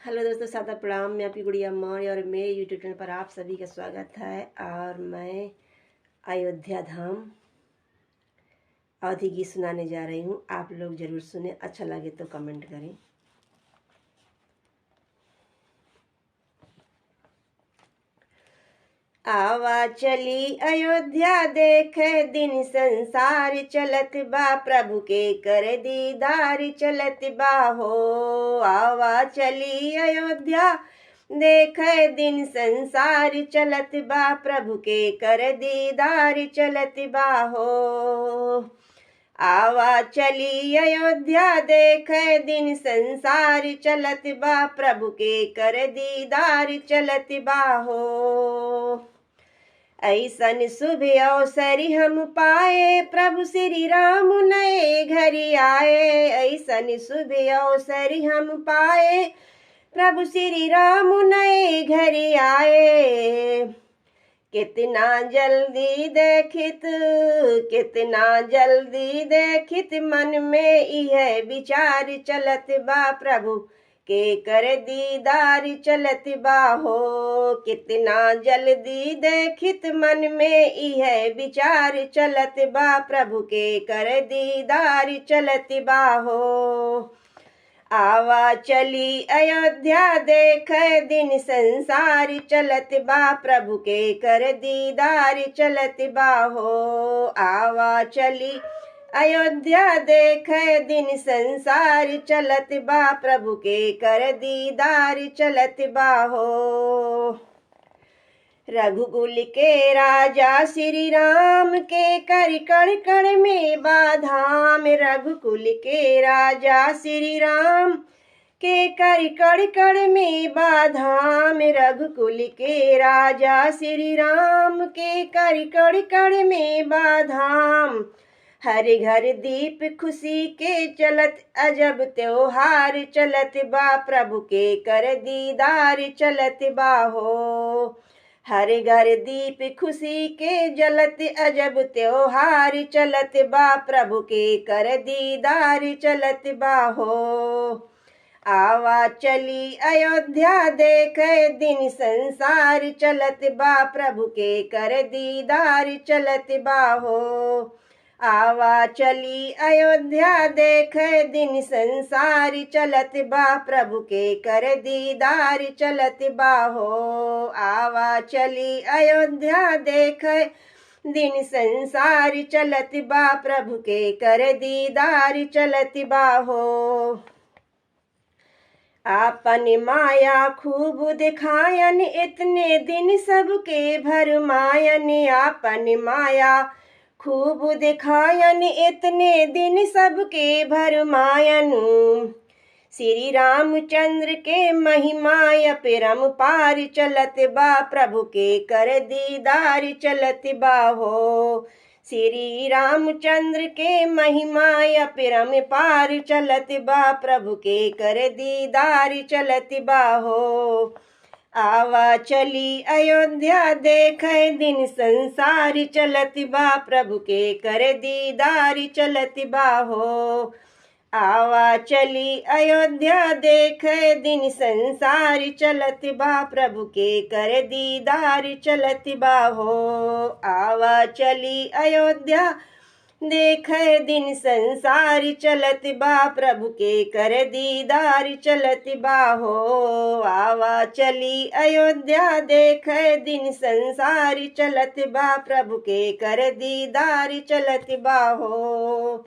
Hello दोस्तों, सादा प्रणाम। मैं आपकी गुड़िया मौर्य और मेरे यूट्यूब चैनल पर आप सभी का स्वागत है। और मैं अयोध्या धाम अवधि गीत सुनाने जा रही हूँ। आप लोग ज़रूर सुने, अच्छा लगे तो कमेंट करें। आवा चली अयोध्या देखे दिन संसार चलत बा, प्रभु के कर दीदार चलत बा हो। आवा चली अयोध्या देखे दिन संसार चलत बा, प्रभु के कर दीदार चलत बा हो। आवा चली अयोध्या देखे दिन संसार चलत बा, प्रभु के कर दीदार चलत बा हो। ऐसन शुभ अवसर हम पाए, प्रभु श्री राम नए घर आए। ऐसन शुभ अवसर हम पाए, प्रभु श्री राम नए घर आए। कितना जल्दी देखित, कितना जल्दी देखित, मन में यह विचार चलत बा, प्रभु के कर दीदार चलत बा हो। कितना जल्दी देखित, मन में यह विचार चलत बा, प्रभु के कर दीदार चलत बा हो। आवा चली अयोध्या देखे दिन संसार चलत बा, प्रभु के कर दीदार चलत बा हो। आवा चली अयोध्या देखे दिन संसार चलत बा, प्रभु के कर दीदार चलत बा हो। रघुकुल के राजा श्री राम के कर कण कण में बाधाम। रघुकुल के राजा श्री राम के कर कण कण में बाधाम। रघुकुल के राजा श्री राम के कर कण कण में बाधाम। हर घर दीप खुशी के चलत, अजब त्योहार चलत बा, प्रभु के कर दीदार चलत बा हो। हर घर दीप खुशी के जलत, अजब त्योहार चलत बा, प्रभु के कर दीदार चलत बा हो। आवा चली अयोध्या देखे दिन संसार चलत बा, प्रभु के कर दीदार चलत बा हो। आवा चली अयोध्या देखे दिन संसार चलत बा, प्रभु के कर दीदार चलत बा हो। आवा चली अयोध्या देखे दिन संसार चलत बा, प्रभु के कर दीदार चलत बा हो। आपन माया खूब दिखायन, इतने दिन सबके भरमायन। आपन माया खूब दिखायन, इतने दिन सबके भरमायन। श्री रामचंद्र के महिमा अपरंपार चलत बा, प्रभु के कर दीदार चलत बा हो। श्री रामचंद्र के महिमा अपरंपार चलत बा, प्रभु के कर दीदार चलत बा हो। आवा चली अयोध्या देखे दिन संसार चलत बा, प्रभु के कर दीदार चलत बा हो। आवा चली अयोध्या देखे दिन संसार चलत बा, प्रभु के कर दीदार चलत बा हो। आवा चली अयोध्या देखे दिन संसार चलत बा, प्रभु के कर दीदार चलत बा हो। आवा चली अयोध्या देखे दिन संसार चलत बा, प्रभु के कर दीदार चलत बा हो।